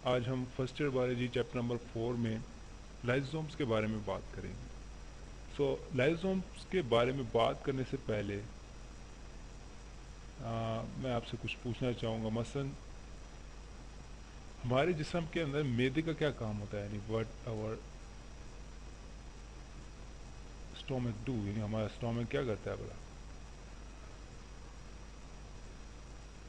आज हम first year biology chapter number 4 में लाइसोसोम्स के बारे में बात करेंगे। लाइसोसोम्स के बारे में बात करने से पहले मैं आपसे कुछ पूछना चाहूँगा। मसलन हमारे जिस्म के अंदर मैदे का क्या काम होता है, यानी व्हाट आवर स्टोमक डू, यानी हमारा स्टोमक क्या करता है भला?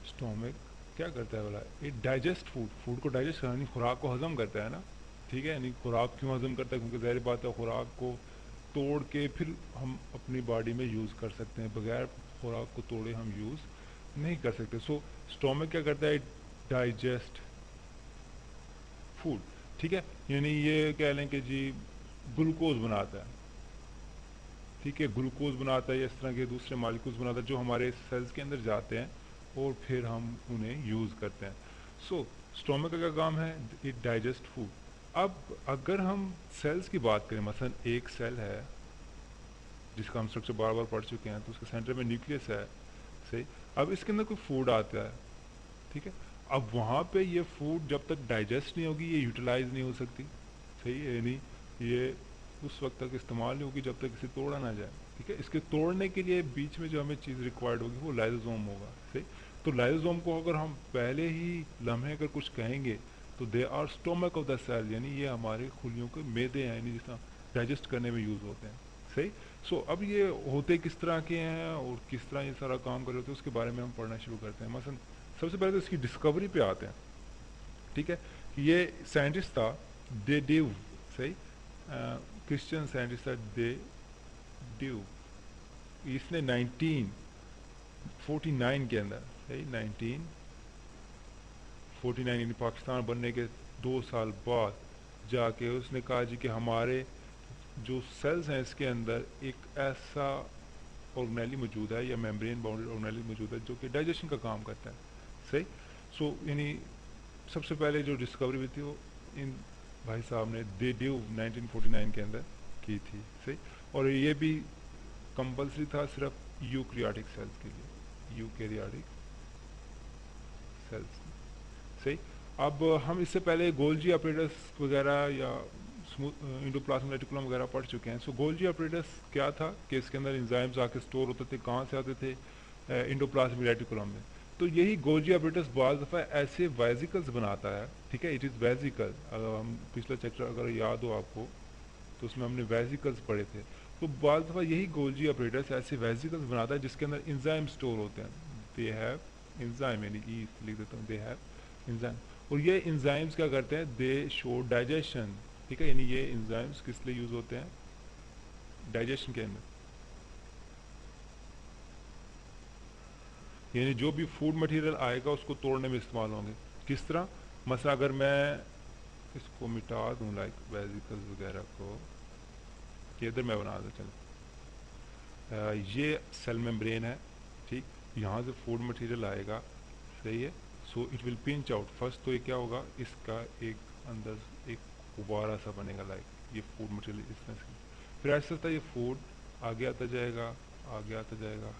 स्टोमक क्या करता है भला? इट डाइजेस्ट फूड, फूड को डाइजेस्ट करना, यानी खुराक को हजम करता है ना। ठीक है, यानी खुराक क्यों हजम करता है? क्योंकि ज़ाहिर बात है खुराक को तोड़ के फिर हम अपनी बॉडी में यूज़ कर सकते हैं, बगैर खुराक को तोड़े हम यूज़ नहीं कर सकते। स्टोमक क्या करता है? Digest food. ठीक है, यानी ये कह लें कि जी ग्लूकोज बनाता है। ठीक है, ग्लूकोज बनाता है या इस तरह के दूसरे मालिक्यूल्स बनाता है जो हमारे सेल्स के अंदर जाते हैं और फिर हम उन्हें यूज़ करते हैं। स्टोमक का क्या काम है? It digest food. अब अगर हम सेल्स की बात करें, मसलन एक सेल है जिसका हम स्ट्रक्चर बार बार पढ़ चुके हैं, तो उसके सेंटर में न्यूक्लियस है। सही। अब इसके अंदर कोई फूड आता है, ठीक है। अब वहाँ पे ये फूड जब तक डाइजेस्ट नहीं होगी ये यूटिलाइज नहीं हो सकती। सही है, यानी ये उस वक्त तक इस्तेमाल नहीं होगी जब तक इसे तोड़ा ना जाए। ठीक है, इसके तोड़ने के लिए बीच में जो हमें चीज़ रिक्वायर्ड होगी वो लाइसोसोम होगा। सही। तो लाइसोसोम को अगर हम पहले ही लम्हे अगर कुछ कहेंगे तो they are stomach of the cell, यानी ये हमारे खुलियों के मैदे हैं, यानी जिस तरह डाइजेस्ट करने में यूज़ होते हैं। सही। अब ये होते किस तरह के हैं और किस तरह ये सारा काम कर रहे होते हैं उसके बारे में हम पढ़ना शुरू करते हैं। मसलन सबसे पहले तो इसकी डिस्कवरी पे आते हैं। ठीक है, ये साइंटिस्ट था दे ड्यू। सही। क्रिश्चियन साइंटिस्ट था दे ड्यू। इसने 1949 के अंदर, सही, 1949 यानी पाकिस्तान बनने के 2 साल बाद जाके उसने कहा जी कि हमारे जो सेल्स हैं इसके अंदर एक ऐसा ऑर्गेनेली मौजूद है या मेम्ब्रेन बाउंडेड ऑर्गेनेली मौजूद है जो कि डाइजेशन का काम करता है। सही। यानी सबसे पहले जो डिस्कवरी हुई थी वो इन भाई साहब ने दे ड्यू 1949 के अंदर की थी। सही। और ये भी कंपलसरी था सिर्फ यूकैरियोटिक सेल्स के लिए, यूकैरियोटिक सेल्स। सही। अब हम इससे पहले गोल्जी ऑपरेटर्स वगैरह या इंडोप्लाज्मिक रेटिकुलम वगैरह पढ़ चुके हैं। गोल्जी ऑपरेटर्स क्या था कि इसके अंदर एंजाइम्स आके स्टोर होते थे। कहाँ से आते थे? इंडोप्लाज्मिक रेटिकुलम में। तो यही गोल्जी ऑपरेटर्स बाज़ दफ़ा ऐसे वेजिकल्स बनाता है। ठीक है, इट इज़ वेजिकल। अगर हम पिछला चैप्टर अगर याद हो आपको तो उसमें हमने वेजिकल्स पढ़े थे। तो बाज़ दफ़ा यही गोल्जी ऑपरेटर्स ऐसे वेजिकल्स बनाता है जिसके अंदर इंजाइम स्टोर होते हैं। दे हैव इंजाइम, यानी ई लिख देता हूँ, दे हैव इंजाइम। और ये इंजाइम्स क्या करते हैं? दे शो डाइजेशन। ठीक है, यानी ये इंजाइम्स किस लिए यूज़ होते हैं? डाइजेशन के अंदर। यानी जो भी फूड मटेरियल आएगा उसको तोड़ने में इस्तेमाल होंगे। किस तरह? मसला अगर मैं इसको मिटा दूँ लाइक वेजिकल्स वगैरह को, कि इधर मैं बना दूँ, चलो ये सेल मेम्ब्रेन है। ठीक, यहाँ से फूड मटेरियल आएगा। सही है। It will pinch out first. तो ये क्या होगा? इसका एक अंदर एक गुब्बारा सा बनेगा, लाइक ये फूड मटेरियल इसमें से। फिर ऐसा होता है ये फूड आगे आता जाएगा, आगे आता जाएगा,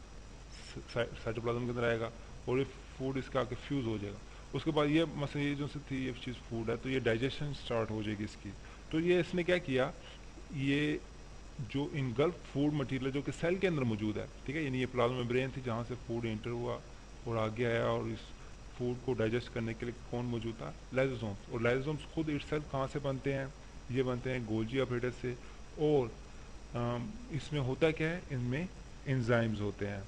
साइटोप्लाज्म के अंदर आएगा और ये फूड इसका आके फ्यूज़ हो जाएगा। उसके बाद ये मसला ये जो सी थी ये चीज़ फूड है तो ये डाइजेशन स्टार्ट हो जाएगी इसकी। तो ये इसने क्या किया, ये जो इनगल्फ फूड मटेरियल जो कि सेल के अंदर मौजूद है, ठीक है, यानी ये प्लाज्मा मेम्ब्रेन थी जहाँ से फूड एंटर हुआ और आगे आया, और इस फूड को डाइजेस्ट करने के लिए कौन मौजूद था? लाइसोसोम्स। और लाइसोसोम्स खुद इटसेल्फ कहाँ से बनते हैं? ये बनते हैं गोल्जी ऑपरेटर से। और इसमें होता क्या है? इनमें एंजाइम्स होते हैं।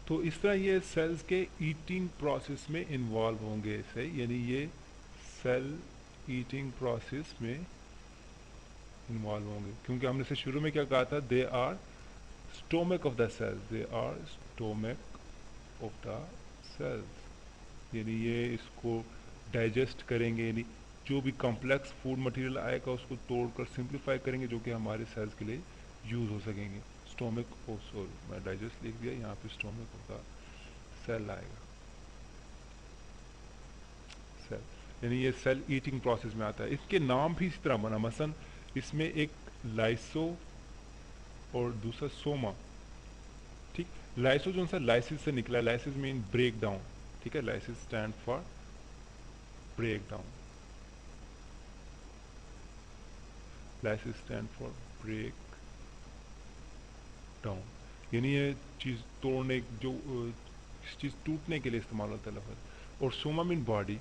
तो इस तरह ये सेल्स के ईटिंग प्रोसेस में इन्वॉल्व होंगे। सही, यानी ये सेल ईटिंग प्रोसेस में इन्वॉल्व होंगे, क्योंकि हमने से शुरू में क्या कहा था? They are stomach of the cells, they are stomach of the cells. यानी ये इसको डाइजेस्ट करेंगे, यानी जो भी कॉम्प्लेक्स फूड मटेरियल आएगा उसको तोड़कर सिंप्लीफाई करेंगे जो कि हमारे सेल्स के लिए यूज़ हो सकेंगे। स्टोमक ऑफ, सॉरी मैं डाइजेस्ट लिख दिया, यहाँ पे स्टोमक ऑफ द सेल आएगा। सेल, यानी ये सेल ईटिंग प्रोसेस में आता है। इसके नाम भी इसी तरह बना। मसलन इसमें एक लाइसो और दूसरा सोमा। ठीक, लाइसो जो सा लाइसिस से निकला, लाइसिस मीन ब्रेक डाउन। ठीक है, lysis stand for break down, lysis stand for break down, यानी ये चीज़ तोड़ने जो चीज़ टूटने के लिए इस्तेमाल होता है लफ्ज़। और सोमा मीन बॉडी,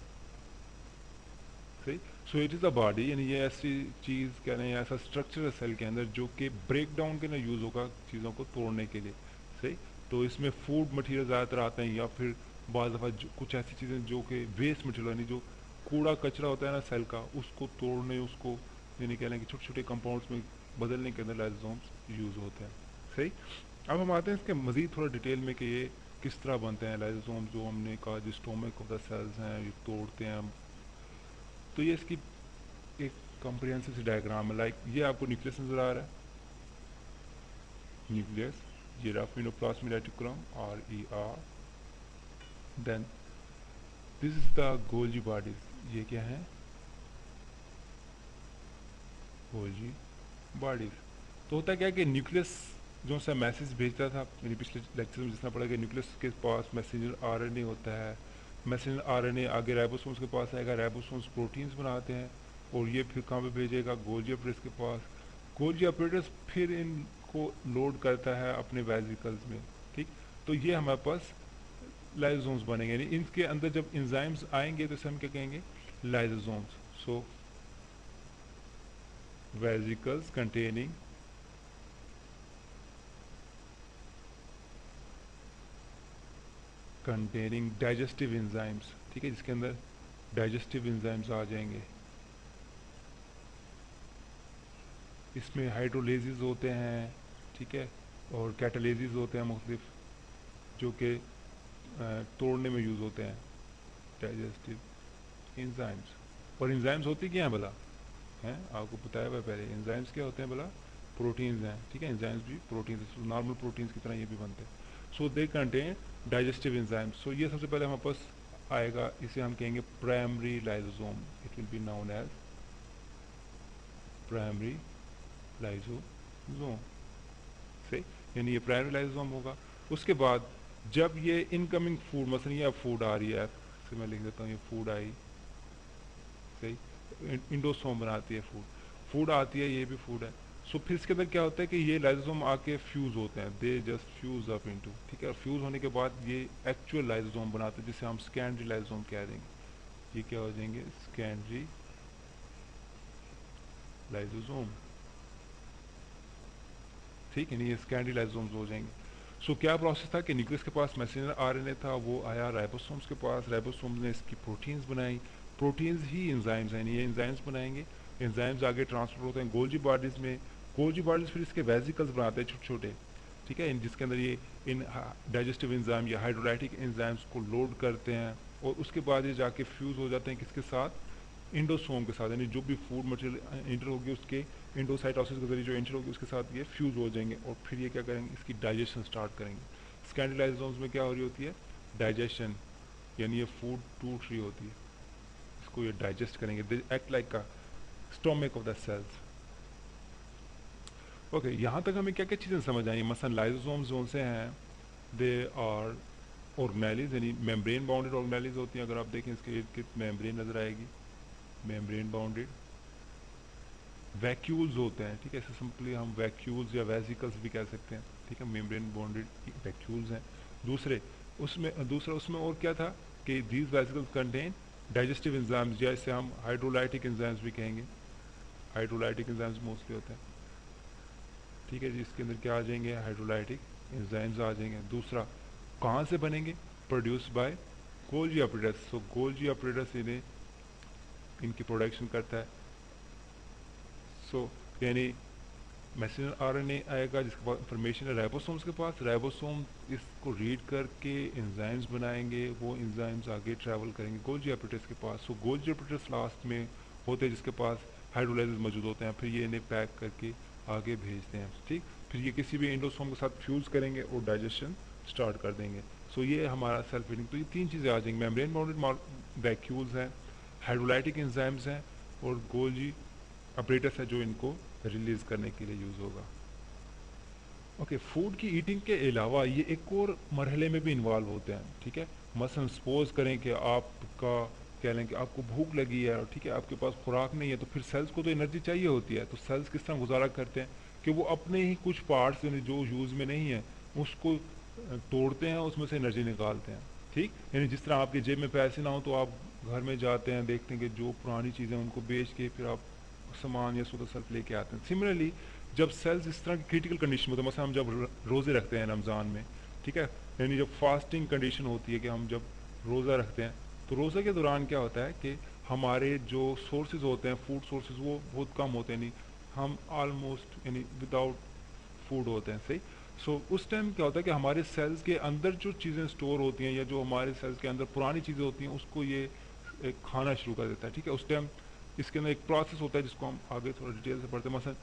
सही। So it is a body, यानी ये ऐसी चीज़ कह रहे हैं, ऐसा स्ट्रक्चर है सेल के अंदर जो कि ब्रेक डाउन के लिए यूज़ होगा चीज़ों को तोड़ने के लिए, सही। तो इसमें फूड मटेरियल ज़्यादातर आते हैं, या फिर बाज़ दफ़ा कुछ ऐसी चीज़ें जो कि वेस्ट मटेरियल, यानी जो कूड़ा कचरा होता है ना सेल का, उसको तोड़ने, उसको यानी कह रहे हैं कि छोटे छोटे कंपाउंड्स में बदलने के अंदर लाइसोसोम्स यूज़ होते हैं, सही। अब हम आते हैं इसके मज़ीद थोड़ा डिटेल में कि ये किस तरह बनते हैं लाइसोसोम, जो हमने कहा जो स्टोमक ऑफ द सेल्स हैं, ये तोड़ते हैं हम। तो ये इसकी एक कॉम्प्रिहेंसिव सी डायग्राम है, लाइक ये आपको न्यूक्लियस नज़र आ रहा है, न्यूक्लियस, ये rough endoplasmic reticulum RER, then this is the Golgi bodies, ये क्या है, गोल्जी बॉडीज। तो होता क्या कि न्यूक्लियस जो सा मैसेज भेजता था, मेरी पिछले लेक्चर में जितना पड़ा कि न्यूक्लियस के पास मैसेंजर RNA होता है, मैसेंजर RNA आगे राइबोसोम्स के पास आएगा, राइबोसोम्स प्रोटीन्स बनाते हैं, और ये फिर कहाँ पे भेजेगा, गोल्जी ऑपरेटर्स के पास। गोल्जी ऑपरेटर्स फिर इनको लोड करता है अपने वेसिकल्स में, ठीक। तो ये हमारे पास लाइसोसोम्स बनेंगे, यानी इनके अंदर जब इंजाइम्स आएंगे तो इसे हम क्या कहेंगे, लाइसोसोम्स। सो वेसिकल्स कंटेनिंग डाइजेस्टिव एंजाइम्स, ठीक है, जिसके अंदर डाइजेस्टिव एंजाइम्स आ जाएंगे। इसमें हाइड्रोलेसिस होते हैं, ठीक है, और कैटालेसिस होते हैं मुख्तलिफ, जो कि तोड़ने में यूज़ होते हैं डाइजेस्टिव एंजाइम्स। और एंजाइम्स होती क्या हैं भला, हैं आपको बताया हुआ पहले, एंजाइम्स क्या होते हैं भला, प्रोटीन्स हैं, ठीक है, एंजाइम्स भी प्रोटीन्स, नॉर्मल प्रोटीन्स की तरह ये भी बनते हैं। So they contain digestive enzymes. So ये सबसे पहले हमारे पास आएगा, इसे हम कहेंगे primary lysosome, it will be known as primary lysosome, से, यानी ये प्राइमरी लाइसोसोम होगा। उसके बाद जब ये इनकमिंग फूड, मसलन ये फूड आ रही है, से मैं लिख देता हूँ, ये फूड आई, सही, इंडोसोम बनाती है फूड, फूड आती है, ये भी फूड है। सो फिर इसके अंदर क्या होता है कि ये लाइसोसोम आके फ्यूज होते हैं, they just fuse up into, ठीक है, और फ्यूज होने के बाद ये एक्चुअल लाइसोसोम बनाते हैं, जिसे हम सेकेंडरी लाइसोसोम कह देंगे। ये क्या हो जाएंगे, सेकेंडरी लाइसोसोम, ठीक है, नहीं, ये सेकेंडरी लाइसोसोम्स हो जाएंगे। सो क्या प्रोसेस था कि न्यूक्लियस के पास मैसेंजर RNA था, वो आया राइबोसोम्स के पास, राइबोसोम्स ने इसकी प्रोटीन्स बनाई, प्रोटीन्स ही एंजाइम्स हैं, ये एंजाइम्स बनाएंगे, एंजाइम्स आगे ट्रांसफर होते हैं गोल्जी बॉडीज़ में, गोल्जी बॉडीज़ फिर इसके वेसिकल्स बनाते हैं छोटे छोटे, ठीक है, जिसके अंदर ये इन डाइजेस्टिव एंजाइम या हाइड्रोलाइटिक एंजाइम्स को लोड करते हैं, और उसके बाद ये जाके फ्यूज़ हो जाते हैं किसके साथ, इंडोसोम के साथ, यानी जो भी फूड मटेरियल इंटर होगी उसके इंडोसाइटोसिस के जरिए जो एंटर होगी उसके साथ ये फ्यूज हो जाएंगे, और फिर ये क्या करेंगे, इसकी डाइजेशन स्टार्ट करेंगे। सेकेंडरी लाइसोसोम्स में क्या हो रही होती है, डाइजेशन, यानी ये फूड टूट रही होती है, इसको ये डाइजेस्ट करेंगे, दे एक्ट लाइक का stomach of the cells. Okay, यहाँ तक हमें क्या क्या चीज़ें समझ आई, मसलन लाइसोसोम्स जो से हैं, दे आर ऑर्गेनेलिज, यानी मेम्ब्रेन बाउंडेड ऑर्गेनेलिज होती हैं। अगर आप देखें इसके इर्द गिर्द मेम्ब्रेन नजर आएगी, मेम्ब्रेन बाउंडेड। वैक्यूल्स होते हैं, ठीक है, इसे सिंपली हम वैक्यूल्स या वेसिकल्स भी कह सकते हैं, ठीक है, मेम्ब्रेन बॉन्डेड वैक्यूल्स हैं। दूसरा उसमें और क्या था कि these vesicles contain digestive enzymes, या इसे हम हाइड्रोलाइटिक एंजाइम्स भी कहेंगे, हाइड्रोलाइटिक एंजाइम्स मोस्टली होते हैं, ठीक है जी। इसके अंदर क्या आ जाएंगे, हाइड्रोलाइटिक एंजाइम्स आ जाएंगे। दूसरा कहाँ से बनेंगे, produce by Golgi operators. So Golgi operators इन्हें इनकी प्रोडक्शन करता है। सो यानी मैसेंजर RNA आएगा जिसके पास इंफॉर्मेशन है राइबोसोम्स के पास, राइबोसोम इसको रीड करके एंजाइम्स बनाएंगे, वो एंजाइम्स आगे ट्रैवल करेंगे गोल्जी ऑपरेटर्स के पास। सो गोल्जी ऑपरेटर्स लास्ट में होते हैं जिसके पास हाइड्रोलाइजेस मौजूद होते हैं, फिर ये इन्हें पैक करके आगे भेजते हैं, ठीक। फिर ये किसी भी एंडोसोम के साथ फ्यूज़ करेंगे और डाइजेशन स्टार्ट कर देंगे। सो ये हमारा सेल फीडिंग। तो ये तीन चीज़ें आ जाएंगी, मेम्ब्रेन बाउंडेड वैक्यूल्स हैं, हाइड्रोलाइटिक एंजाइम्स हैं, और गोल्जी ऑपरेटर्स है जो इनको रिलीज करने के लिए यूज़ होगा। ओके, फूड की ईटिंग के अलावा ये एक और मरहले में भी इन्वॉल्व होते हैं, ठीक है। मसलन सपोज करें कि आपका कह लें कि आपको भूख लगी है, ठीक है, आपके पास खुराक नहीं है, तो फिर सेल्स को तो एनर्जी चाहिए होती है। तो सेल्स किस तरह गुजारा करते हैं कि वो अपने ही कुछ पार्ट्स जो यूज़ में नहीं है उसको तोड़ते हैं, उसमें से एनर्जी निकालते हैं, ठीक। यानी जिस तरह आपके जेब में पैसे ना हो तो आप घर में जाते हैं, देखते हैं कि जो पुरानी चीज़ें उनको बेच के फिर आप सामान या सूरत सल्फ लेके आते हैं। सिमिलरली जब सेल्स इस तरह की क्रिटिकल कंडीशन में होते हैं, मतलब हम जब रोज़े रखते हैं रमज़ान में, ठीक है, यानी जब फास्टिंग कंडीशन होती है कि हम जब रोज़ा रखते हैं, तो रोज़े के दौरान क्या होता है कि हमारे जो सोर्सेज होते हैं, फूड सोर्सेज, वो बहुत कम होते हैं, नहीं हम ऑलमोस्ट यानी विदाउट फूड होते हैं, सही। उस टाइम क्या होता है कि हमारे सेल्स के अंदर जो चीज़ें स्टोर होती हैं या जो हमारे सेल्स के अंदर पुरानी चीज़ें होती हैं उसको ये खाना शुरू कर देता है, ठीक है। उस टाइम इसके अंदर एक प्रोसेस होता है जिसको हम आगे थोड़ा डिटेल से पढ़ते हैं। मसलन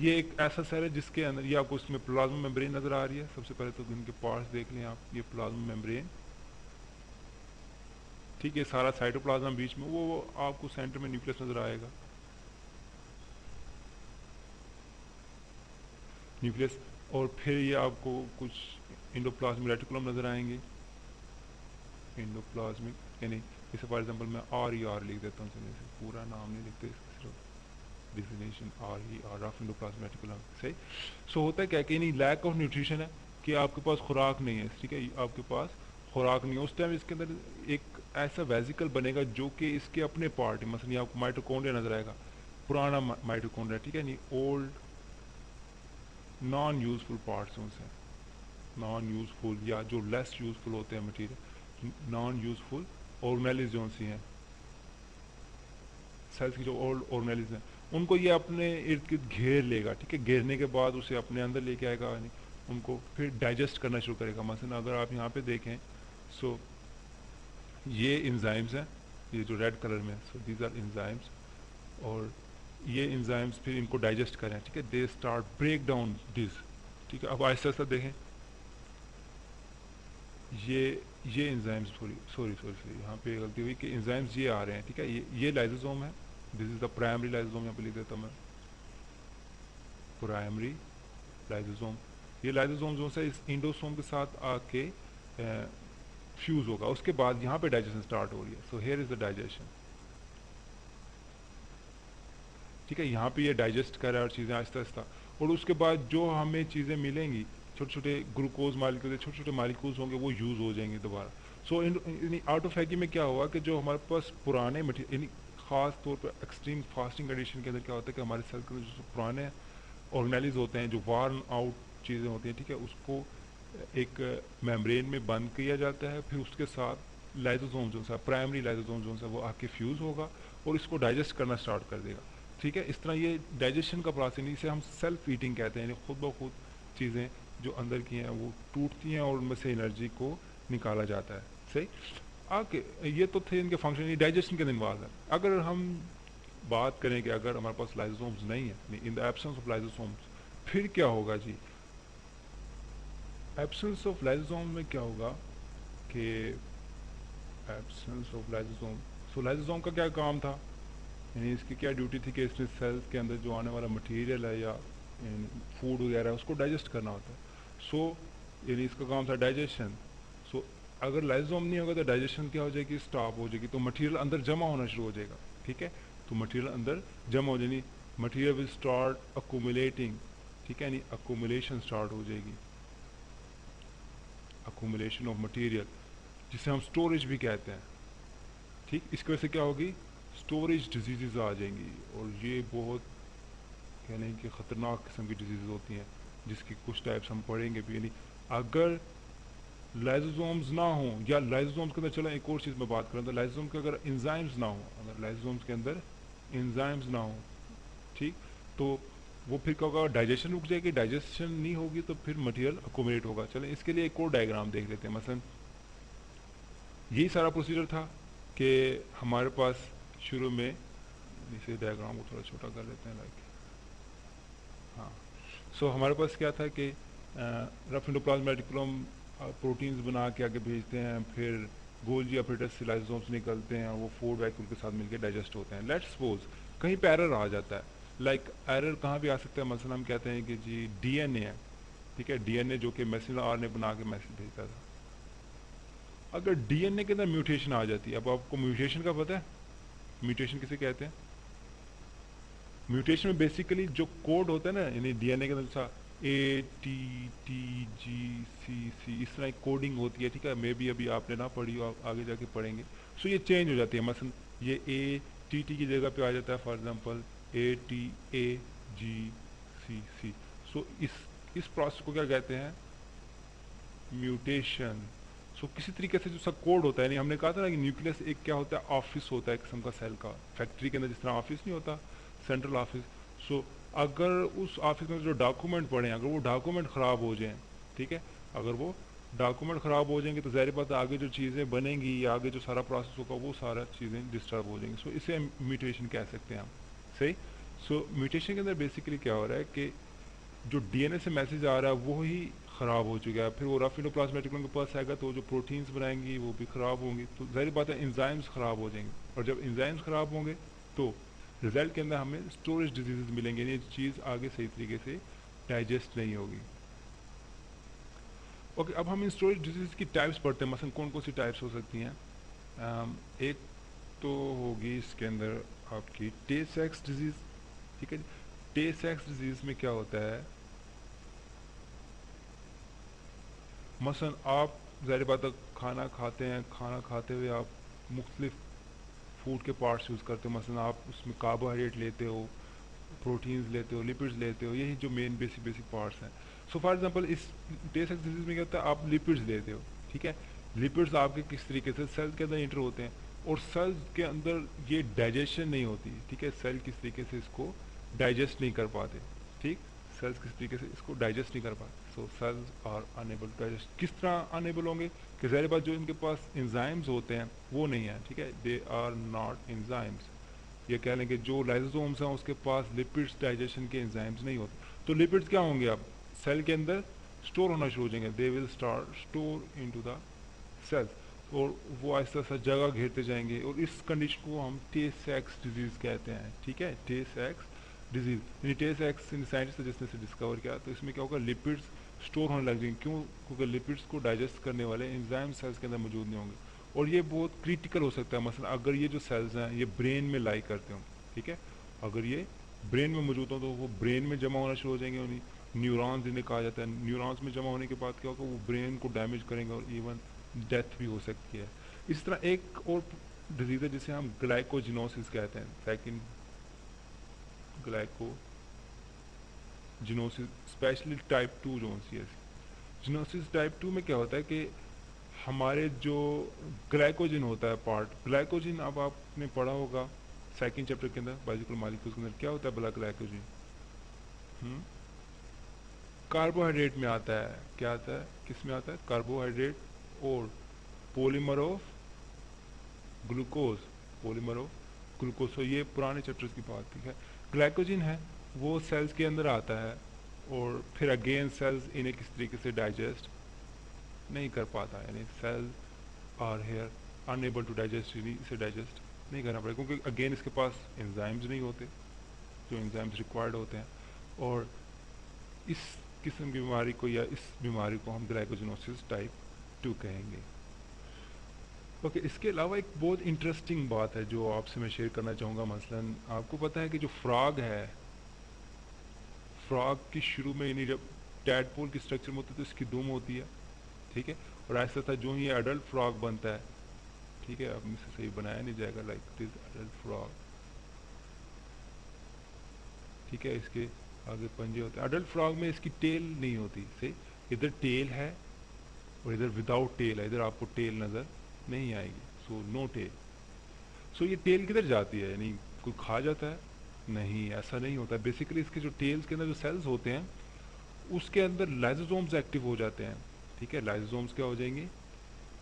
ये एक ऐसा सेल है जिसके अंदर ये आपको इसमें प्लाज्मा मेम्ब्रेन नज़र आ रही है। सबसे पहले तो इनके पार्ट्स देख लें आप, ये प्लाज्मा मेम्ब्रेन, ठीक है, सारा साइटोप्लाज्म बीच में, वो आपको सेंटर में न्यूक्लियस नज़र आएगा, न्यूक्लियस। और फिर ये आपको कुछ इंडोप्लाज्मिक रेटिकुलम नज़र आएंगे, इंडोप्लाज्मिक, यानी जैसे फॉर एग्जांपल मैं आर लिख देता हूँ, चलिए पूरा नाम नहीं लिखते, सिर्फ designation R of endoplasmic reticulum, सही। होता है क्या कि नहीं लैक ऑफ न्यूट्रिशन है कि आपके पास खुराक नहीं है, ठीक है, आपके पास खुराक नहीं है, उस टाइम इसके अंदर एक ऐसा वेजिकल बनेगा जो कि इसके अपने पार्ट है। मसलन ये आपको माइटोकॉन्ड्रिया नजर आएगा, पुराना माइटोकॉन्ड्रिया, ठीक है, नहीं ओल्ड नॉन यूजफुल पार्ट्स उनसे, नॉन यूजफुल या जो लेस यूजफुल होते हैं मटीरियल, नॉन यूजफुल ऑर्गेनेलिज जो सी हैं, सेल्स की जो ओल्ड ऑर्गेनेलिज हैं, उनको ये अपने इर्द गिर्द घेर लेगा, ठीक है। घेरने के बाद उसे अपने अंदर लेके आएगा, यानी उनको फिर डाइजेस्ट करना शुरू करेगा। मसलन अगर आप यहाँ पे देखें, सो ये इंजाइम्स हैं, ये जो रेड कलर में, सो दीज आर इंजाइम्स, और ये इंजाइम्स फिर इनको डाइजेस्ट करें, ठीक है, they start break down this, ठीक है। अब आहिस्ता आहिस्ता देखें, ये इंजाइम्स, सॉरी सॉरी सॉरी यहाँ पे गलती हुई कि इंजाइम्स ये आ रहे हैं, ठीक है, ये लाइसोसोम है, this is the primary lysosome, यहाँ पे लिख देता हूँ मैं, प्राइमरी लाइसोसोम। ये लाइसोसोम जो है इस इंडोसोम के साथ आके फ्यूज होगा, उसके बाद यहाँ पे डाइजेशन स्टार्ट हो रही है। So here is the digestion, ठीक है, यहाँ पे ये डाइजेस्ट कर रहा है और चीज़ें आहिस्ता आहिस्ता, और उसके बाद जो हमें चीज़ें मिलेंगी, छोटे छोटे ग्लूकोज मालिक्यूल, छोटे छोटे मालिक्यूल्स होंगे, वो यूज़ हो जाएंगे दोबारा। आउट ऑफ हैकी में क्या हुआ कि जो हमारे पास पुराने मटीरियल, ख़ास तौर पर एक्सट्रीम फास्टिंग कंडीशन के अंदर क्या होता है कि हमारे सेल के जो पुराने ऑर्गेनेलिज होते हैं, जो वार्न आउट चीज़ें होती हैं, ठीक है, उसको एक मेम्ब्रेन में बंद किया जाता है, फिर उसके साथ लाइसोसोम जो सा प्राइमरी लाइसोसोम जो सा वो आके फ्यूज़ होगा और इसको डाइजेस्ट करना स्टार्ट कर देगा, ठीक है। इस तरह ये डाइजेशन का प्रोसेस, इसे हम सेल्फ ईटिंग कहते हैं, यानी खुद ब खुद चीज़ें जो अंदर की हैं वो टूटती हैं और उनमें से एनर्जी को निकाला जाता है, सही। आगे ये तो थे इनके फंक्शन, ये डाइजेशन के इन्वॉल्व है। अगर हम बात करें कि अगर हमारे पास लाइसोसोम्स नहीं है, in the absence of lysosomes, फिर क्या होगा जी। एब्सेंस ऑफ लाइसोसोम में क्या होगा कि एब्सेंस ऑफ लाइसोसोम, लाइसोसोम का क्या काम था, यानी इसकी क्या ड्यूटी थी कि इसने सेल्स के अंदर जो आने वाला मटेरियल है या फूड वगैरह है उसको डाइजेस्ट करना होता है। यानी इसका काम था डाइजेशन। अगर लाइसोसोम नहीं होगा तो डाइजेशन क्या हो जाएगी, स्टॉप हो जाएगी, तो मटेरियल अंदर जमा होना शुरू हो जाएगा, ठीक है। तो मटेरियल अंदर जमा हो जाएगी, मटेरियल विल स्टार्ट अकोमुलेटिंग, ठीक है, यानी अकोमुलेशन स्टार्ट हो जाएगी, अकोमुलेशन ऑफ मटेरियल, जिसे हम स्टोरेज भी कहते हैं, ठीक। इसकी वजह से क्या होगी, स्टोरेज डिजीज़ आ जाएंगी, और ये बहुत कहने कि ख़तरनाक किस्म की डिजीज़ होती हैं, जिसकी कुछ टाइप्स हम पढ़ेंगे भी। यानी अगर लाइसोसोम्स ना हो, या लाइसोसोम्स के अंदर, चलो एक और चीज़ मैं बात करूँ, तो लाइसोसोम के अगर इंजाइम्स ना हो, अगर लाइसोसोम्स के अंदर इंजाइम्स ना हो, ठीक, तो वो फिर क्या होगा, डाइजेशन रुक जाएगी, डाइजेशन नहीं होगी तो फिर मटेरियल अकोमोडेट होगा। चलें इसके लिए एक और डायग्राम देख लेते हैं। मसलन यही सारा प्रोसीजर था कि हमारे पास शुरू में, इसे डायग्राम को थोड़ा छोटा कर लेते हैं, लाइक, हाँ। हमारे पास क्या था कि रफ एंडोप्लाज्मिक रेटिकुलम प्रोटीन्स बना के आगे भेजते हैं, फिर गोल्जी अपरेटस से लाइसोसोम्स निकलते हैं, वो फूड वैक्यूल के साथ मिलकर डाइजेस्ट होते हैं। लेट्स सपोज कहीं पे एरर आ जाता है, लाइक एरर कहाँ भी आ सकता है, मसलन हम कहते हैं कि जी डीएनए है, ठीक है, डीएनए जो कि मैसेंजर आरएनए बना के मैसेज भेजता था। अगर डीएनए के अंदर म्यूटेशन आ जाती है, अब आपको म्यूटेशन का पता है, म्यूटेशन किसे कहते हैं? म्यूटेशन में बेसिकली जो कोड होता है ना, यानी डीएनए के अंदर जैसा ATTGCC इस तरह एक कोडिंग होती है, ठीक है, मे बी अभी आपने ना पढ़ी हो, आप आगे जाके पढ़ेंगे। सो ये चेंज हो जाती है, मसलन ये ATT की जगह पे आ जाता है, फॉर एग्जांपल ATAGCC। सो इस प्रोसेस को क्या कहते हैं? म्यूटेशन। सो किसी तरीके से जो सा कोड होता है, यानी हमने कहा था ना कि न्यूक्लियस एक क्या होता है, ऑफिस होता है किस्म का सेल का, फैक्ट्री के अंदर जिस तरह ऑफिस नहीं होता, सेंट्रल ऑफिस। सो अगर उस ऑफिस में जो डॉक्यूमेंट पड़े हैं, अगर वो डॉक्यूमेंट ख़राब हो जाएं, ठीक है, अगर वो डॉक्यूमेंट ख़राब हो जाएंगे तो ज़ाहिर बात है आगे जो चीज़ें बनेंगी या आगे जो सारा प्रोसेस होगा वो सारा चीज़ें डिस्टर्ब हो जाएंगी। सो इसे म्यूटेशन कह सकते हैं हम, सही। सो म्यूटेशन के अंदर बेसिकली क्या हो रहा है कि जो डीएनए से मैसेज आ रहा है वो ही ख़राब हो चुका है, फिर वो रफ इंडोप्लाज्मेटिक के पास आएगा तो जो प्रोटीन्स बनाएंगी वो भी ख़राब होंगी, तो जाहिर बात है एंजाइम्स ख़राब हो जाएंगे, और जब एंजाइम्स ख़राब होंगे तो रिजल्ट के अंदर हमें स्टोरेज डिजीज़ मिलेंगे, ये चीज़ आगे सही तरीके से डाइजेस्ट नहीं होगी। ओके, अब हम इन स्टोरेज डिजीज़ की टाइप्स पढ़ते हैं, मसलन कौन कौन सी टाइप्स हो सकती हैं। एक तो होगी इसके अंदर आपकी टे सेक्स डिजीज़, ठीक है। टे सेक्स डिजीज़ में क्या होता है, मसलन आप ज़ाहिर बात है खाना खाते हैं, खाना खाते हुए आप मुख्तलिफ फूड के पार्ट्स यूज़ करते हो, मसलन आप उसमें कार्बोहाइड्रेट लेते हो, प्रोटीन्स लेते हो, लिपिड्स लेते हो, यही जो मेन बेसिक बेसिक पार्ट्स हैं। सो फॉर एग्जांपल इस टेस्ट डिजीज़ में क्या होता है, आप लिपिड्स लेते हो, ठीक है। लिपिड्स आपके किस तरीके से सेल के अंदर इंटर होते हैं, और सेल के अंदर ये डाइजेशन नहीं होती, ठीक है, सेल किस तरीके से इसको डाइजेस्ट नहीं कर पाते, ठीक, सेल्स किस तरीके से इसको डाइजेस्ट नहीं कर पाते। So cells are enable to digest. किस तरह अनेबल होंगे कि ज़ाहिर बात जो इनके पास एंजाइम्स होते हैं वो नहीं है, ठीक है, दे आर नॉट एंजाइम्स। ये कह लें कि जो लाइसोसोम्स हैं उसके पास लिपिड्स डाइजेशन के एंजाइम्स नहीं होते, तो लिपिड्स क्या होंगे, अब सेल के अंदर स्टोर होना शुरू हो जाएंगे, they will start store into the cells, और वो आहिस्ता आहिस्ता जगह घेरते जाएंगे, और इस कंडीशन को हम टे सेक्स डिजीज़ कहते हैं, ठीक है, टे सेक्स डिजीज़। यानी टे सेक्स साइंटिस्ट जिसने से डिस्कवर किया, तो इसमें क्या होगा, लिपिड्स स्टोर होने लग जाएंगे, क्यों, क्योंकि लिपिड्स को डाइजेस्ट करने वाले एंजाइम सेल्स के अंदर मौजूद नहीं होंगे, और ये बहुत क्रिटिकल हो सकता है। मसलन अगर ये जो सेल्स हैं ये ब्रेन में लाई करते हों, ठीक है, अगर ये ब्रेन में मौजूद हो तो वो ब्रेन में जमा होना शुरू हो जाएंगे, और न्यूरॉन्स इन्हें कहा जाता है, न्यूरॉन्स में जमा होने के बाद क्या होगा, वो ब्रेन को डैमेज करेंगे और इवन डेथ भी हो सकती है। इस तरह एक और डिजीज़ है जिसे हम ग्लाइकोजिनोसिस कहते हैं, सेकंड ग्लाइकोजिनोसिस, स्पेशली टाइप 2 जो सी है। जिनोसिस टाइप 2 में क्या होता है कि हमारे जो ग्लाइकोजिन होता है पार्ट, ग्लाइकोजिन अब आपने पढ़ा होगा सेकंड चैप्टर के अंदर बायोलॉजिकल मॉलिक्यूल्स के अंदर, क्या होता है भला ग्लाइकोजिन? कार्बोहाइड्रेट में आता है, क्या आता है, किस में आता है, कार्बोहाइड्रेट और polymer of glucose, polymer of glucose. तो ये पुराने चैप्टर्स की बात, ठीक है। ग्लाइकोजिन है वो सेल्स के अंदर आता है, और फिर अगेन सेल्स इन्हें किस तरीके से डाइजेस्ट नहीं कर पाता, यानी cells are here unable to digest, इसे डाइजेस्ट नहीं करना पड़ेगा, क्योंकि अगेन इसके पास एंजाइम्स नहीं होते जो एंजाइम्स रिक्वायर्ड होते हैं, और इस किस्म की बीमारी को या इस बीमारी को हम ग्लाइकोजिनोसिस टाइप 2 कहेंगे। ओके, इसके अलावा एक बहुत इंटरेस्टिंग बात है जो आपसे मैं शेयर करना चाहूँगा। मसलन आपको पता है कि जो फ्रॉग है, फ्रॉग की शुरू में यानी जब टैडपोल की स्ट्रक्चर में होती है तो इसकी दुम होती है, ठीक है, और ऐसा था जो ही अडल्ट फ्रॉग बनता है, ठीक है, अब इसे सही बनाया नहीं जाएगा, लाइक दिस अडल्ट फ्रॉग, ठीक है, इसके आगे पंजे होते हैं। अडल्ट फ्रॉग में इसकी टेल नहीं होती, सही, इधर टेल है और इधर विदाउट टेल है, इधर आपको टेल नज़र नहीं आएगी, सो नो टेल। सो ये टेल किधर जाती है, यानी कोई खा जाता है? नहीं, ऐसा नहीं होता। बेसिकली इसके जो टेल्स के अंदर जो सेल्स होते हैं उसके अंदर लाइसोसोम्स एक्टिव हो जाते हैं, ठीक है, लाइसोसोम्स क्या हो जाएंगे,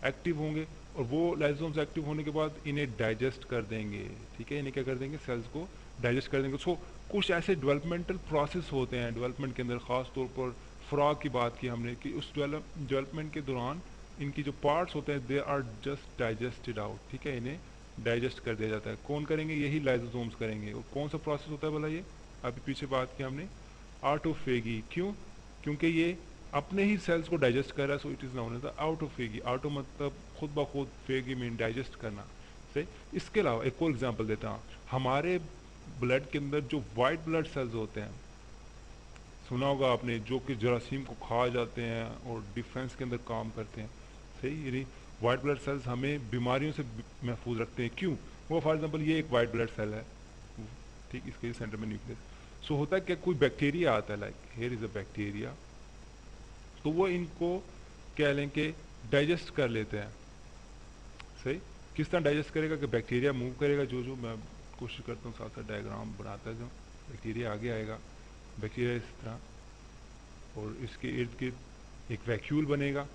एक्टिव होंगे, और वो लाइसोसोम्स एक्टिव होने के बाद इन्हें डाइजेस्ट कर देंगे, ठीक है, इन्हें क्या कर देंगे, सेल्स को डाइजेस्ट कर देंगे। सो कुछ ऐसे डेवलपमेंटल प्रोसेस होते हैं डेवलपमेंट के अंदर, ख़ास तौर पर फ्रॉग की बात की हमने कि उस डेवलपमेंट के दौरान इनकी जो पार्ट्स होते हैं they are just digested out, ठीक है, इन्हें डाइजेस्ट कर दिया जाता है। कौन करेंगे, यही लाइसोसोम्स करेंगे। और कौन सा प्रोसेस होता है भला ये, अभी पीछे बात की हमने, ऑटोफेगी। क्यों, क्योंकि ये अपने ही सेल्स को डाइजेस्ट कर रहा है, so it is known as the autophagy. Auto मतलब खुद ब खुद, फेगी मीन डाइजेस्ट करना। सही। इसके अलावा एक और एग्जांपल देता हूँ, हमारे ब्लड के अंदर जो वाइट ब्लड सेल्स होते हैं, सुना होगा आपने, जो कि जरासीम को खा जाते हैं और डिफेंस के अंदर काम करते हैं। सही। यानी वाइट ब्लड सेल्स हमें बीमारियों से महफूज रखते हैं। क्यों? वो फॉर एग्जांपल ये एक वाइट ब्लड सेल है, ठीक, इसके सेंटर में न्यूक्लियस। सो होता है क्या, कोई बैक्टीरिया आता है, like here is a bacteria, तो वो इनको कह लें कि डाइजेस्ट कर लेते हैं। सही। किस तरह डाइजेस्ट करेगा कि बैक्टीरिया मूव करेगा, जो जो मैं कोशिश करता हूँ साथ साथ डायग्राम बनाता जाऊँ। बैक्टीरिया आगे आएगा, बैक्टीरिया इस तरह, और इसके इर्द गिर्द एक वैक्यूल बनेगा,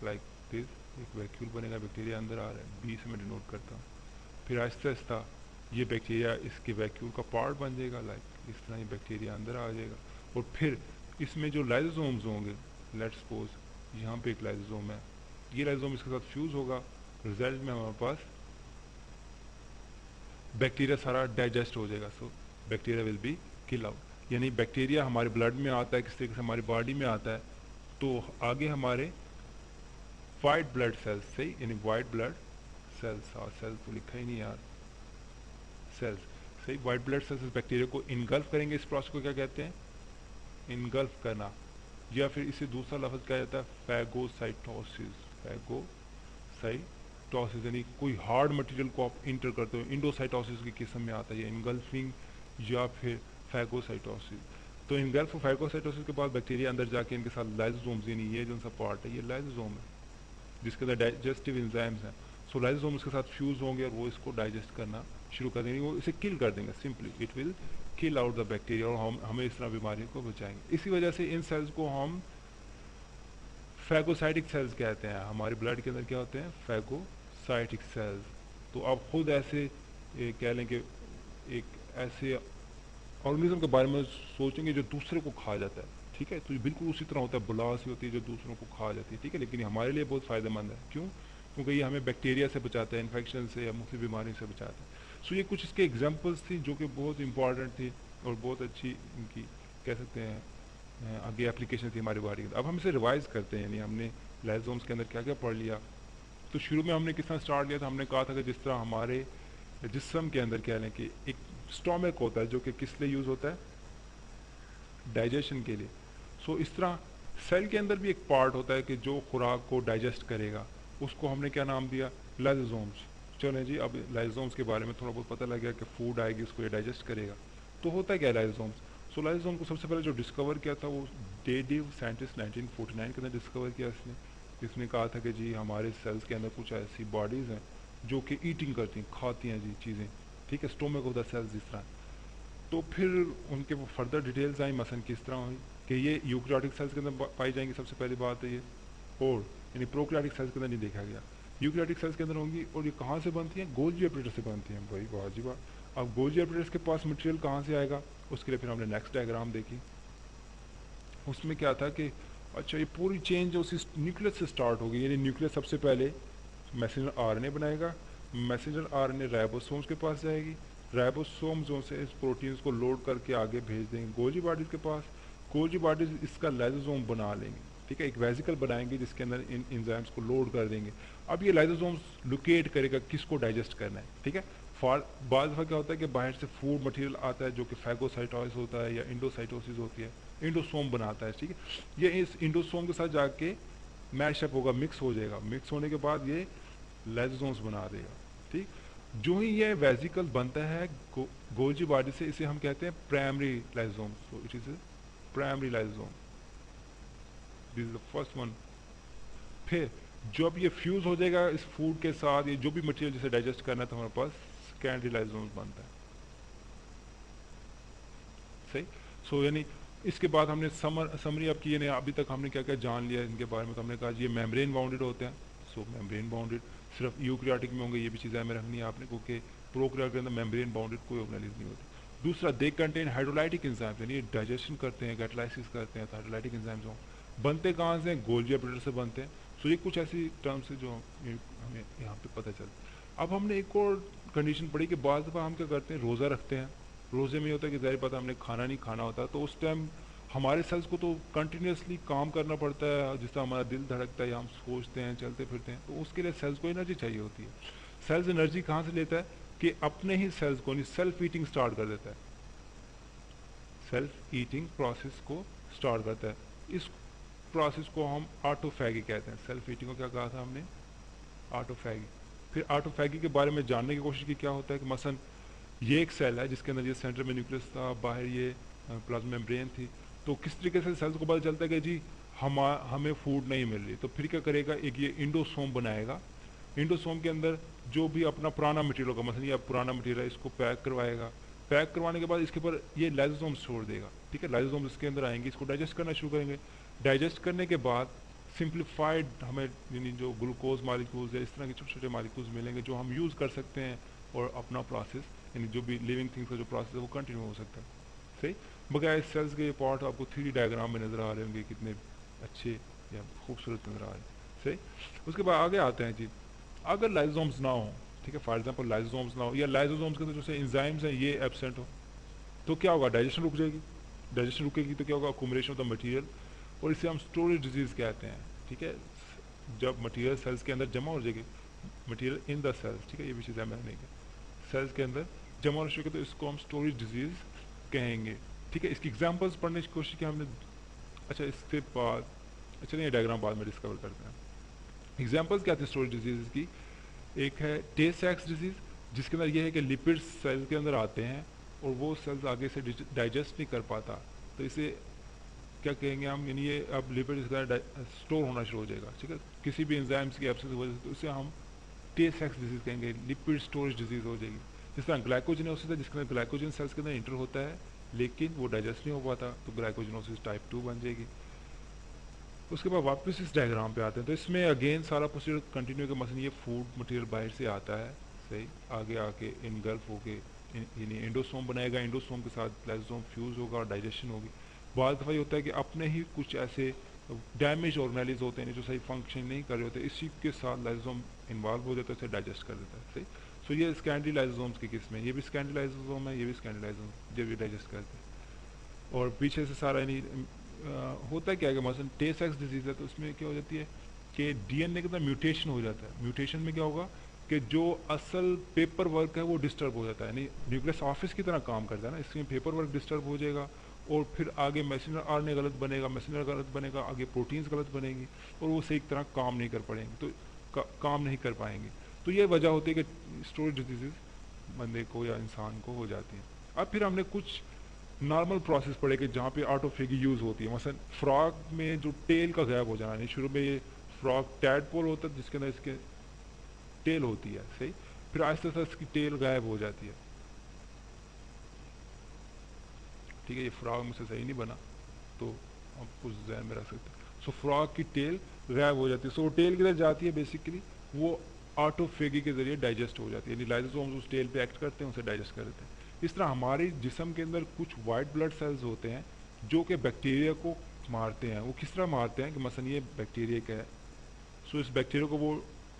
लाइक दिस, एक वैक्यूल बनेगा, बैक्टीरिया अंदर आ रहा है, बी से मैं डिनोट करता हूँ। फिर आहिस्ता आहिस्ता ये बैक्टीरिया इसके वैक्यूल का पार्ट बन जाएगा, लाइक इस तरह ये बैक्टीरिया अंदर आ जाएगा। और फिर इसमें जो लाइजोसोम्स होंगे, लेट्स सपोज यहाँ पे एक लाइजोसोम है, ये लाइजोसोम इसके साथ फ्यूज होगा, रिजल्ट में हमारे पास बैक्टीरिया सारा डाइजेस्ट हो जाएगा। So bacteria will be kill out. यानी बैक्टीरिया हमारे ब्लड में आता है, किस तरीके से हमारी बॉडी में आता है, तो आगे हमारे वाइट ब्लड सेल्स, सही, यानी वाइट ब्लड सेल्स, और सेल्स तो लिखा ही नहीं यार, सेल्स, सही, वाइट ब्लड सेल्स बैक्टीरिया को इनगल्फ करेंगे। इस प्रोसेस को क्या कहते हैं? इनगल्फ करना, या फिर इसे दूसरा लफ्ज कहा जाता है फैगोसाइटोसिस। फैगोसाइटोसिस यानी कोई हार्ड मटेरियल को आप इंटर करते हो, इंडोसाइटोसिस की किस्म में आता है ये इनगल्फिंग या फिर फैगोसाइटोसिस। तो इनगल्फ और फैगोसाइटोसिस के बाद बैक्टीरिया अंदर जाके इनके साथ लाइसोसोम्स, यानी ये जो सा पार्ट है ये लाइसोसोम है जिसके अंदर डाइजेस्टिव एंजाइम्स हैं। सो लाइसोसोम इसके साथ फ्यूज होंगे और वो इसको डाइजेस्ट करना शुरू कर देंगे, वो इसे किल कर देंगे, simply it will kill out the bacteria, और हमें इस तरह बीमारियों को बचाएंगे। इसी वजह से इन सेल्स को हम फैगोसाइटिक सेल्स कहते हैं। हमारे ब्लड के अंदर क्या होते हैं? Phagocytic cells. तो आप खुद ऐसे कह लें कि एक ऐसे ऑर्गेनिज्म के बारे में सोचेंगे जो दूसरे को खा जाता है, ठीक है, तो ये बिल्कुल उसी तरह होता है, बुलास होती है जो दूसरों को खा जाती है, ठीक है, लेकिन ये हमारे लिए बहुत फ़ायदेमंद है। क्यों? क्योंकि ये हमें बैक्टीरिया से बचाता है, इन्फेक्शन से या मुख्तलिफ बीमारी से बचाता है। सो ये कुछ इसके एग्जांपल्स थी जो कि बहुत इंपॉर्टेंट थी और बहुत अच्छी इनकी कह सकते हैं आगे एप्लीकेशन थी हमारी बॉडी की। अब हम इसे रिवाइज करते हैं, यानी हमने लाइसोसोम्स के अंदर क्या क्या पढ़ लिया। तो शुरू में हमने किस तरह स्टार्ट लिया था? हमने कहा था कि जिस तरह हमारे जिस्म के अंदर कह लें कि एक स्टोमक होता है जो कि किस लिए यूज़ होता है? डाइजेशन के लिए। सो इस तरह सेल के अंदर भी एक पार्ट होता है कि जो खुराक को डाइजेस्ट करेगा, उसको हमने क्या नाम दिया? लाइसोसोम्स। चलें जी, अब लाइसोसोम्स के बारे में थोड़ा बहुत पता लग गया कि फूड आएगी उसको ये डाइजेस्ट करेगा। तो होता क्या है लाइसोसोम्स? सो लाइसोसोम को सबसे पहले जो डिस्कवर किया था वो डेडिव साइंटिस्ट 1949 के अंदर डिस्कवर किया इसने कहा था कि जी हमारे सेल्स के अंदर कुछ ऐसी बॉडीज़ हैं जो कि ईटिंग करती हैं, खाती हैं जी चीज़ें, ठीक है, स्टोमक ऑफ द सेल्स जिस तरह। तो फिर उनके वो फर्दर डिटेल्स आई, मसलन किस तरह हुई कि ये यूकैरियोटिक सेल्स के अंदर पाई जाएंगी, सबसे पहली बात है ये, और यानी प्रोकैरियोटिक सेल्स के अंदर नहीं देखा गया। यूकैरियोटिक सेल्स के अंदर होंगी, और ये कहाँ से बनती हैं? गोल्जी एपरेटस से बनती हैं। भाई वाह जी वाह। अब गोल्जी एपरेटस के पास मटेरियल कहाँ से आएगा? उसके लिए फिर हमने नेक्स्ट डायग्राम देखी। उसमें क्या था कि अच्छा ये पूरी चेंज जो उसी न्यूक्लियस से स्टार्ट होगी, यानी न्यूक्लियस सबसे पहले मैसेंजर आरएनए बनाएगा, मैसेंजर आरएनए राइबोसोम्स के पास जाएगी, राइबोसोम जो से इस प्रोटीन्स को लोड करके आगे भेज देंगे गोल्जी बॉडीज के पास। गोल्जी बॉडीज इसका लाइसोसोम बना लेंगे, ठीक है, एक वेसिकल बनाएंगे जिसके अंदर इन एंजाइम्स को लोड कर देंगे। अब ये लाइसोसोम्स लोकेट करेगा किसको डाइजेस्ट करना है, ठीक है। बाद दफ़ा क्या होता है कि बाहर से फूड मटेरियल आता है जो कि फैगोसाइटोसिस होता है या इंडोसाइटोसिस होती है, इंडोसोम बनाता है, ठीक है। ये इस इंडोसोम के साथ जाके मैशअप होगा, मिक्स हो जाएगा, मिक्स होने के बाद ये लाइसोसोम्स बना देगा, ठीक। जो ही ये वेसिकल बनता है गोल्जी बॉडी से, इसे हम कहते हैं primary lysosome. So it is primary lysosome, this is the first one. फिर जब ये फ्यूज हो जाएगा इस फूड के साथ, ये जो भी मटेरियल जिसे डाइजेस्ट करना है, तो हमारे पास सेकेंडरी लाइसोसोम बनता है, सही। सो यानी इसके बाद हमने समरी अब की, यानी अभी तक हमने क्या क्या जान लिया इनके बारे में। तो हमने कहा ये मेम्ब्रेन बाउंडेड होते हैं। सो मेम्ब्रेन बाउंडेड सिर्फ यूकैरियोटिक में होंगे, ये भी चीज़ें हमें रखनी है आपने, क्योंकि प्रोकैरियोट के अंदर मेम्ब्रेन बाउंडेड कोई ऑर्गेनिज्म नहीं होती। दूसरा, दे कंटेन हाइड्रोलाइटिक एंजाइम्स, यानी डाइजेशन करते हैं, कैटालाइसिस करते हैं, तो हाइड्रोलाइटिक एंजाइम्स हों। बनते कहाँ से? गोल्जी एपरेटस से बनते हैं। सो ये कुछ ऐसी टर्म्स है जो हमें यहाँ पे पता चलता। अब हमने एक और कंडीशन पढ़ी कि बाद दफ़ा हम क्या करते हैं, रोज़ा रखते हैं। रोज़े में होता है कि ज़ाहिर पता हमने खाना नहीं खाना होता, तो उस टाइम हमारे सेल्स को तो कंटिन्यूसली काम करना पड़ता है, जिस तरह हमारा दिल धड़कता है या हम सोचते हैं, चलते फिरते हैं, तो उसके लिए सेल्स को एनर्जी चाहिए होती है। सेल्स एनर्जी कहाँ से लेता है कि अपने ही सेल्स को सेल्फ ईटिंग स्टार्ट कर देता है, सेल्फ ईटिंग प्रोसेस को स्टार्ट करता है। इस प्रोसेस को हम ऑटोफैगी कहते हैं। सेल्फ ईटिंग को क्या कहा था हमने? ऑटोफैगी। फिर ऑटोफैगी के बारे में जानने की कोशिश की, क्या होता है कि मसलन ये एक सेल है जिसके अंदर ये सेंटर में न्यूक्लियस था, बाहर ये प्लाज्मा मेम्ब्रेन थी, तो किस तरीके से सेल्स को पता चलता है कि जी हमें फूड नहीं मिल रही, तो फिर क्या करेगा, एक ये इंडोसोम बनाएगा। इंडोसोम के अंदर जो भी अपना पुराना मटेरियल होगा, मतलब ये पुराना मटेरियल है, इसको पैक करवाएगा। पैक करवाने के बाद इसके ऊपर ये लाइसोसोम छोड़ देगा, ठीक है। लाइसोसोम इसके अंदर आएंगे, इसको डाइजेस्ट करना शुरू करेंगे। डाइजेस्ट करने के बाद सिंप्लीफाइड हमें यानी जो ग्लूकोज मालिक्यूल्स या इस तरह के छोटे छोटे मालिक्यूल्स मिलेंगे जो हम यूज़ कर सकते हैं, और अपना प्रोसेस यानी जो भी लिविंग थिंग्स का जो प्रोसेस है वो कंटिन्यू हो सकता है, सही। बगैर इस सेल्स के ये पार्ट आपको 3D डायग्राम में नज़र आ रहे होंगे, कितने अच्छे या खूबसूरत नज़र आ रहे हैं, सही। उसके बाद आगे आते हैं जी, अगर लाइसोसोम्स ना हो, ठीक है, फॉर एग्जांपल लाइसोसोम्स ना हो या लाइसोसोम्स के अंदर जो से एंजाइम्स हैं ये एब्सेंट हो, तो क्या होगा, डाइजेशन रुक जाएगी। डाइजेशन रुकेगी तो क्या होगा, अकोमोडेशन ऑफ द मटीरियल, और इसे हम स्टोरेज डिजीज़ कहते हैं, ठीक है। जब मटीरियल सेल्स के अंदर जमा हो जाएगी, मटीरियल इन द सेल्स, ठीक है, ये भी चीज़ है मैंने नहीं कहा, सेल्स के अंदर जमा हो चुके तो इसको हम स्टोरेज डिजीज़ कहेंगे, ठीक है। इसकी एग्जांपल्स पढ़ने की कोशिश की हमने। अच्छा, इसके बाद अच्छा नहीं, डायग्राम बाद में डिस्कवर करते हैं। एग्जांपल्स क्या थे स्टोरेज डिजीज़ की? एक है टे सैक्स डिजीज़, जिसके अंदर ये है कि लिपिड्स सेल के अंदर आते हैं और वो सेल्स आगे से डाइजेस्ट नहीं कर पाता, तो इसे क्या कहेंगे हम, यानी ये अब लिपिड स्टोर होना शुरू हो जाएगा, ठीक है, किसी भी एंजाइम्स की एब्सेंस की वजह से, तो इसे हम टे सैक्स डिजीज़ कहेंगे, लिपिड स्टोरेज डिजीज़ हो जाएगी। जिस तरह ग्लाइकोजिनोसिस है, जिसके अंदर ग्लाइकोजन सेल्स के अंदर इंटर होता है लेकिन वो डाइजेस्ट नहीं हो पाता, तो ग्लाइकोजिनोसिस टाइप 2 बन जाएगी। उसके बाद वापस इस डायग्राम पे आते हैं, तो इसमें अगेन सारा प्रोसीजर कंटिन्यू का, मसलन ये फूड मटेरियल बाहर से आता है, सही, आगे आके इनगल्फ होके यानी एंडोसोम बनाएगा, एंडोसोम के साथ लाइसोसोम फ्यूज़ होगा और डाइजेशन होगी। बाद दफ़ा ये होता है कि अपने ही कुछ ऐसे डैमेज ऑर्गेनेलिज होते हैं जो सही फंक्शन नहीं कर रहे होते, इसी के साथ लाइसोसोम इन्वॉल्व हो जाता है, इसे डाइजेस्ट कर देता है, सही। सो ये स्कैंडी लाइसोसोम्स की किस्म है, ये भी स्कैंडी लाइसोसोम है, ये भी स्कैंडी लाइसोसोम, जब ये डाइजेस्ट करते हैं। और पीछे से सारा यानी होता क्या है कि मसलन टे सेक्स डिजीज़ है, तो उसमें क्या हो जाती है कि डीएनए के अंदर म्यूटेशन हो जाता है। म्यूटेशन में क्या होगा कि जो असल पेपर वर्क है वो डिस्टर्ब हो जाता है, यानी न्यूक्लियस ऑफिस की तरह काम करता है ना, इसमें पेपर वर्क डिस्टर्ब हो जाएगा, और फिर आगे मैसेंजर आरएनए गलत बनेगा, मैसेंजर गलत बनेगा, आगे प्रोटीन्स गलत बनेंगी, और वो सही तरह काम नहीं कर पाएंगे, तो काम नहीं कर पाएंगे। तो ये वजह होती है कि स्टोरेज डिजीज़ बंदे को या इंसान को हो जाती है। अब फिर हमने कुछ नॉर्मल प्रोसेस पड़े कि जहाँ पे ऑटोफेगी यूज़ होती है, मसलन फ्रॉग में जो टेल का गायब हो जाना, नहीं, शुरू में ये फ्रॉग टैडपोल होता है जिसके अंदर इसके टेल होती है, सही, फिर आहिस्ता आहिस्ता इसकी टेल गायब हो जाती है, ठीक है। ये फ्रॉग मुझसे सही नहीं बना तो आप कुछ जहन में रख सकते हैं। सो फ्रॉग की टेल गायब हो जाती है, सो टेल किधर जाती है, बेसिकली वो ऑटोफेगी के जरिए डाइजेस्ट हो जाती है, यानी लाइसोसोम्स उस टेल पे एक्ट करते हैं, उसे डाइजेस्ट कर देते हैं। इस तरह हमारे जिस्म के अंदर कुछ वाइट ब्लड सेल्स होते हैं जो कि बैक्टीरिया को मारते हैं। वो किस तरह मारते हैं कि मसलन ये बैक्टीरिया का है, सो इस बैक्टीरिया को वो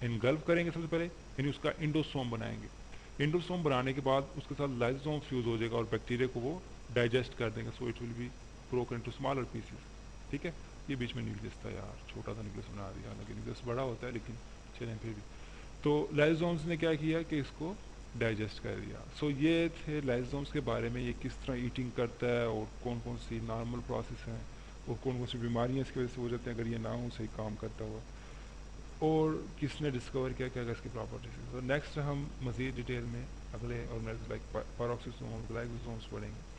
इनगल्फ करेंगे सबसे पहले, यानी उसका इंडोसोम बनाएंगे। इंडोसोम बनाने के बाद उसके साथ लाइसोसोम फ्यूज हो जाएगा और बैक्टीरिया को वो डाइजेस्ट कर देंगे, so it will be broken into smaller pieces, ठीक है। ये बीच में न्यूक्लियस था यार, छोटा सा न्यूक्लियस बना दिया, हालांकि न्यूक्लियस बड़ा होता है, लेकिन चलें फिर भी। तो लाइसोसोम्स ने क्या किया कि इसको डाइजेस्ट कर दिया। सो ये थे लाइसोसोम्स के बारे में, ये किस तरह ईटिंग करता है और कौन कौन सी नॉर्मल प्रोसेस हैं और कौन कौन सी बीमारियाँ इसकी वजह से हो जाती हैं अगर ये ना हो सही काम करता हुआ, और किसने डिस्कवर किया क्या इसकी प्रॉपर्टीज। तो नेक्स्ट हम मज़ीद डिटेल में अगले ऑर्गेनाइज लाइक पैरोक्सिसोम्स, ग्लाइसोसोम्स पढ़ेंगे।